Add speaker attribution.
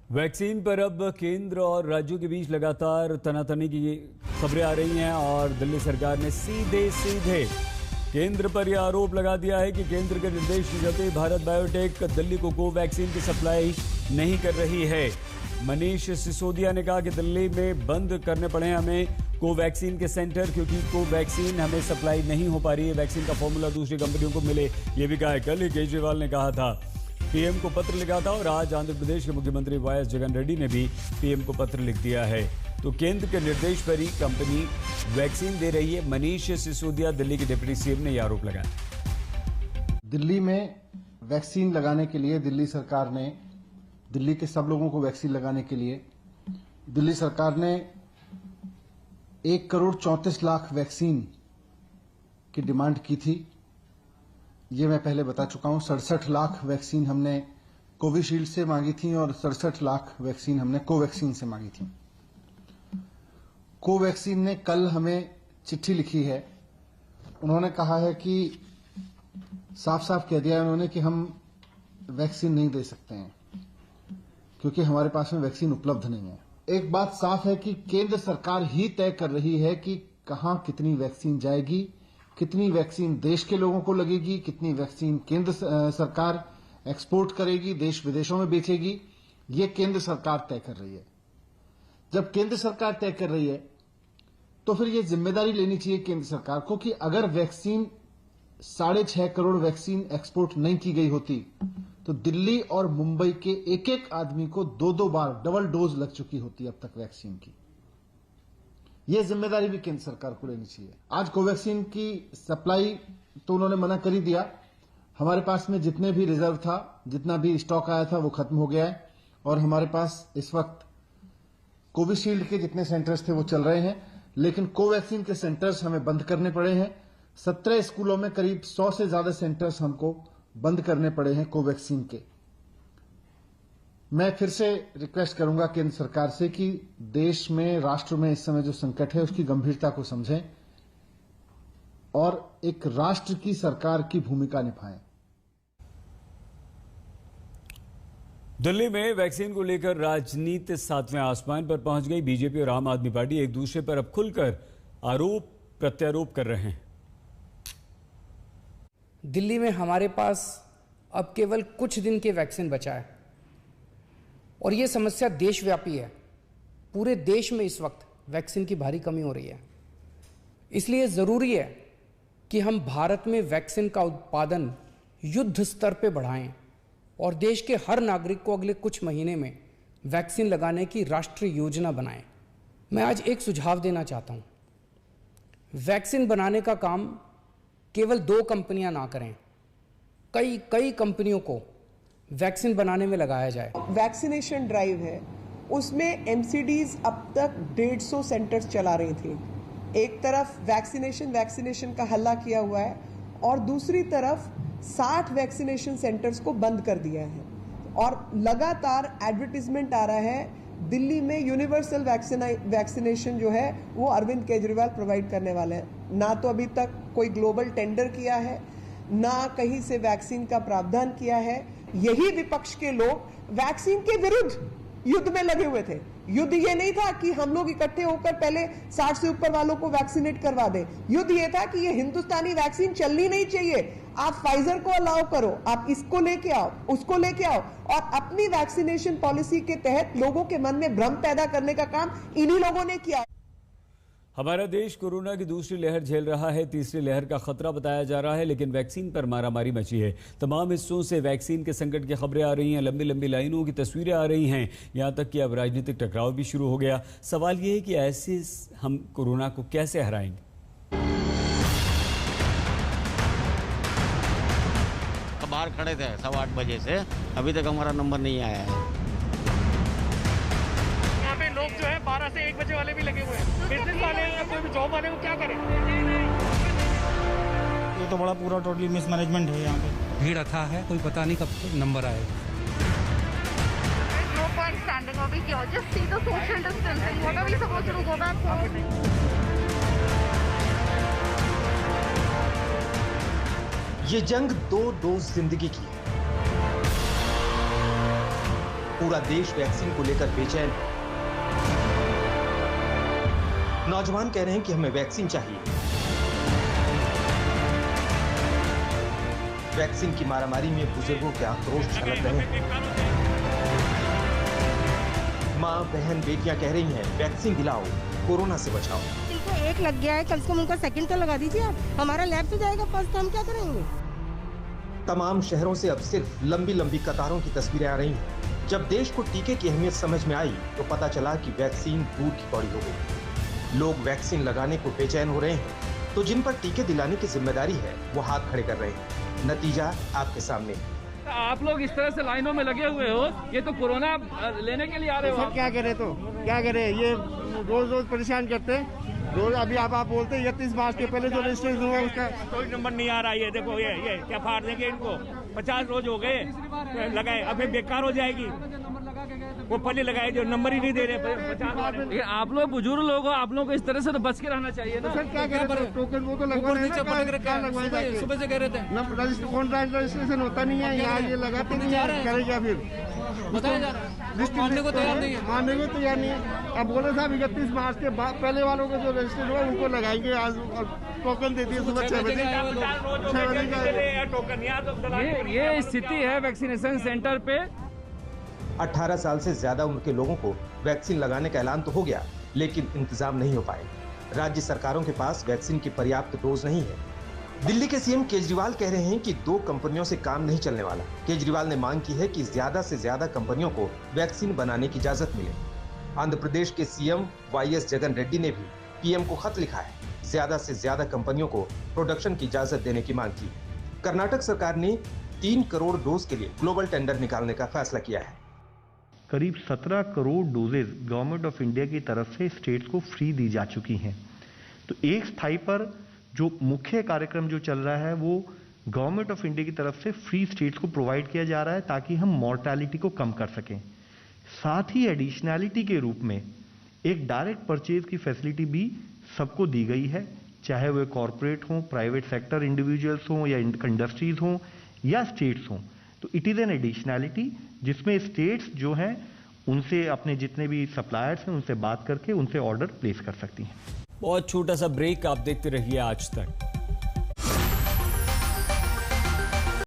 Speaker 1: Vaccine पर अब केंद्र और राज्यों के बीच लगातार तनातनी की खबरें आ रही हैं और दिल्ली सरकार ने सीधे केंद्र पर यह आरोप लगा दिया है कि केंद्र के निर्देश के चलते भारत बायोटेक दिल्ली को कोवैक्सीन की सप्लाई नहीं कर रही है। मनीष सिसोदिया ने कहा कि दिल्ली में बंद करने पड़े हमें कोवैक्सीन के सेंटर क्योंकि कोवैक्सीन हमें सप्लाई नहीं हो पा रही है। वैक्सीन का फॉर्मूला दूसरी कंपनियों को मिले, ये भी कहा है। कल ही केजरीवाल ने कहा था, पीएम को पत्र लिखा था और आज आंध्र प्रदेश के मुख्यमंत्री वाईएस जगन रेड्डी ने भी पीएम को पत्र लिख दिया है। तो केंद्र के निर्देश पर ही कंपनी वैक्सीन दे रही है। मनीष सिसोदिया दिल्ली के डिप्टी सीएम ने यह आरोप लगाया।
Speaker 2: दिल्ली में वैक्सीन लगाने के लिए दिल्ली सरकार ने, दिल्ली के सब लोगों को वैक्सीन लगाने के लिए दिल्ली सरकार ने 1,34,00,000 वैक्सीन की डिमांड की थी। ये मैं पहले बता चुका हूं। 67 लाख वैक्सीन हमने कोविशील्ड से मांगी थी और 67 लाख वैक्सीन हमने कोवैक्सीन से मांगी थी। कोवैक्सीन ने कल हमें चिट्ठी लिखी है। उन्होंने कहा है कि साफ साफ कह दिया है उन्होंने कि हम वैक्सीन नहीं दे सकते हैं क्योंकि हमारे पास में वैक्सीन उपलब्ध नहीं है। एक बात साफ है कि केंद्र सरकार ही तय कर रही है कि कहां कितनी वैक्सीन जाएगी, कितनी वैक्सीन देश के लोगों को लगेगी, कितनी वैक्सीन केंद्र सरकार एक्सपोर्ट करेगी, देश विदेशों में बेचेगी। ये केंद्र सरकार तय कर रही है। जब केंद्र सरकार तय कर रही है तो फिर ये जिम्मेदारी लेनी चाहिए केंद्र सरकार को कि अगर वैक्सीन 6.5 करोड़ वैक्सीन एक्सपोर्ट नहीं की गई होती तो दिल्ली और मुंबई के एक एक आदमी को 2-2 बार डबल डोज लग चुकी होती अब तक वैक्सीन की। यह जिम्मेदारी भी केंद्र सरकार को लेनी चाहिए। आज कोवैक्सीन की सप्लाई तो उन्होंने मना कर ही दिया। हमारे पास में जितने भी रिजर्व था, जितना भी स्टॉक आया था वो खत्म हो गया है और हमारे पास इस वक्त कोविशील्ड के जितने सेंटर्स थे वो चल रहे हैं, लेकिन कोवैक्सीन के सेंटर्स हमें बंद करने पड़े हैं। 17 स्कूलों में करीब 100 से ज्यादा सेंटर्स हमको बंद करने पड़े हैं कोवैक्सीन के। मैं फिर से रिक्वेस्ट करूंगा केंद्र सरकार से कि देश में, राष्ट्र में इस समय जो संकट है उसकी गंभीरता को समझें और एक राष्ट्र की सरकार की भूमिका निभाएं।
Speaker 1: दिल्ली में वैक्सीन को लेकर राजनीति 7वें आसमान पर पहुंच गई। बीजेपी और आम आदमी पार्टी एक दूसरे पर अब खुलकर आरोप प्रत्यारोप कर रहे हैं।
Speaker 3: दिल्ली में हमारे पास अब केवल कुछ दिन के वैक्सीन बचा है और यह समस्या देशव्यापी है। पूरे देश में इस वक्त वैक्सीन की भारी कमी हो रही है। इसलिए जरूरी है कि हम भारत में वैक्सीन का उत्पादन युद्ध स्तर पर बढ़ाएं और देश के हर नागरिक को अगले कुछ महीने में वैक्सीन लगाने की राष्ट्रीय योजना बनाएं। मैं आज एक सुझाव देना चाहता हूं। वैक्सीन बनाने का काम केवल 2 कंपनियां ना करें, कई कंपनियों को वैक्सीन बनाने में लगाया जाए।
Speaker 4: वैक्सीनेशन ड्राइव है, उसमें एमसीडीज अब तक 150 सेंटर्स चला रही थी। एक तरफ वैक्सीनेशन का हल्ला किया हुआ है और दूसरी तरफ 60 वैक्सीनेशन सेंटर्स को बंद कर दिया है और लगातार एडवर्टीजमेंट आ रहा है दिल्ली में यूनिवर्सल वैक्सीनेशन जो है वो अरविंद केजरीवाल प्रोवाइड करने वाले हैं। ना तो अभी तक कोई ग्लोबल टेंडर किया है, ना कहीं से वैक्सीन का प्रावधान किया है। यही विपक्ष के लोग वैक्सीन के विरुद्ध युद्ध में लगे हुए थे। युद्ध ये नहीं था कि हम लोग इकट्ठे होकर पहले 60 से ऊपर वालों को वैक्सीनेट करवा दें। युद्ध ये था कि ये हिंदुस्तानी वैक्सीन चलनी नहीं चाहिए। आप फाइजर को अलाउ करो, आप इसको लेके आओ, उसको लेके आओ और अपनी वैक्सीनेशन पॉलिसी के तहत लोगों के मन में भ्रम पैदा करने का काम इन्हीं लोगों ने किया।
Speaker 1: हमारा देश कोरोना की दूसरी लहर झेल रहा है। तीसरी लहर का खतरा बताया जा रहा है, लेकिन वैक्सीन पर मारामारी मची है। तमाम हिस्सों से वैक्सीन के संकट की खबरें आ रही हैं, लंबी लंबी लाइनों की तस्वीरें आ रही हैं, यहां तक कि अब राजनीतिक टकराव भी शुरू हो गया। सवाल यह है कि ऐसे हम कोरोना को कैसे हराएंगे।
Speaker 5: बाहर खड़े थे 8:15 बजे से, अभी तक हमारा नंबर नहीं आया है।
Speaker 6: यहाँ पे लोग जो है 12 से 1 बजे वाले भी लगे हुए हैं। बिजनेस वाले या कोई भी जॉब वाले को क्या करें।
Speaker 7: ये तो बड़ा पूरा टोटली मिसमैनेजमेंट है। यहाँ पे
Speaker 8: भीड़ रखा है, कोई पता नहीं कब नंबर आएगा।
Speaker 9: No point standing over here. Just see the social distancing. What are we supposed to do? Go back home?
Speaker 10: ये जंग 2 डोज जिंदगी की है। पूरा देश वैक्सीन को लेकर बेचैन है। नौजवान कह रहे हैं कि हमें वैक्सीन चाहिए। वैक्सीन की मारामारी में बुजुर्गों के आक्रोश छलक रहे हैं। माँ, बहन, बेटियां कह रही हैं वैक्सीन दिलाओ, कोरोना से बचाओ।
Speaker 11: इनको एक लग गया है, कल से उनको सेकंड तो लगा दीजिए आप। हमारा लैब तो जाएगा फर्स्ट, तो हम क्या करेंगे?
Speaker 10: तमाम शहरों से अब सिर्फ लंबी लंबी कतारों की तस्वीरें आ रही हैं। जब देश को टीके की अहमियत समझ में आई तो पता चला कि वैक्सीन दूर की पड़ी हो गई। लोग वैक्सीन लगाने को बेचैन हो रहे हैं, तो जिन पर टीके दिलाने की जिम्मेदारी है वो हाथ खड़े कर रहे हैं। नतीजा आपके सामने।
Speaker 6: आप लोग इस तरह से लाइनों में लगे हुए हो, ये तो कोरोना लेने के लिए आ रहे हो।
Speaker 12: क्या करे तो क्या करे, ये रोज रोज परेशान करते हैं। रोज अभी आप बोलते हैं 31 मार्च के पहले जो रजिस्ट्रेशन हुआ उसका
Speaker 6: कोई नंबर नहीं आ रहा है। देखो ये क्या फाड़ देंगे इनको। 50 रोज हो गए लगाए, अभी बेकार हो जाएगी। वो पहले लगाए जो नंबर ही नहीं दे रहे 50। आप लोग बुजुर्ग लोग हो, आप लोग को इस तरह से तो बच के रहना चाहिए।
Speaker 12: तो सर क्या करें, टोकन वो तो लगवाए सुबह से कह रहे थे। ऑनलाइन रजिस्ट्रेशन होता नहीं है यहाँ, ये लगाते नहीं है, करेगा फिर मानने को तैयार नहीं है। अब बोले साहब 31 मार्च के बाद पहले वालों को जो रजिस्टर हुआ उनको लगाएंगे। आज टोकन देती है सुबह 6 बजे का।
Speaker 6: ये स्थिति है वैक्सीनेशन सेंटर पे।
Speaker 10: 18 साल से ज्यादा उम्र के लोगों को वैक्सीन लगाने का ऐलान तो हो गया, लेकिन इंतजाम नहीं हो पाए। राज्य सरकारों के पास वैक्सीन की पर्याप्त डोज नहीं है। दिल्ली के सीएम केजरीवाल कह रहे हैं कि 2 कंपनियों से काम नहीं चलने वाला। केजरीवाल ने मांग की है कि ज्यादा से ज्यादा कंपनियों को वैक्सीन बनाने की इजाजत मिले। आंध्र प्रदेश के सीएम वाईएस जगन रेड्डी ने भी पीएम को खत लिखा है, ज्यादा से ज्यादा कंपनियों को प्रोडक्शन की इजाजत देने की मांग की। कर्नाटक सरकार ने 3 करोड़ डोज के लिए ग्लोबल टेंडर निकालने का फैसला किया है।
Speaker 13: करीब 17 crore doses government of India की तरफ से स्टेट्स को फ्री दी जा चुकी हैं। तो एक स्थाई पर जो मुख्य कार्यक्रम जो चल रहा है वो गवर्नमेंट ऑफ इंडिया की तरफ से फ्री स्टेट्स को प्रोवाइड किया जा रहा है ताकि हम मॉर्टेलिटी को कम कर सकें। साथ ही एडिशनैलिटी के रूप में एक डायरेक्ट परचेज की फैसिलिटी भी सबको दी गई है, चाहे वे कॉरपोरेट हों, प्राइवेट सेक्टर इंडिविजुअल्स हों या इंडस्ट्रीज हों या स्टेट्स हों। तो इट इज एन एडिशनैलिटी जिसमें स्टेट्स जो हैं उनसे अपने जितने भी सप्लायर्स हैं उनसे बात करके उनसे ऑर्डर प्लेस कर सकती हैं।
Speaker 1: बहुत छोटा सा ब्रेक, आप देखते रहिए आज तक।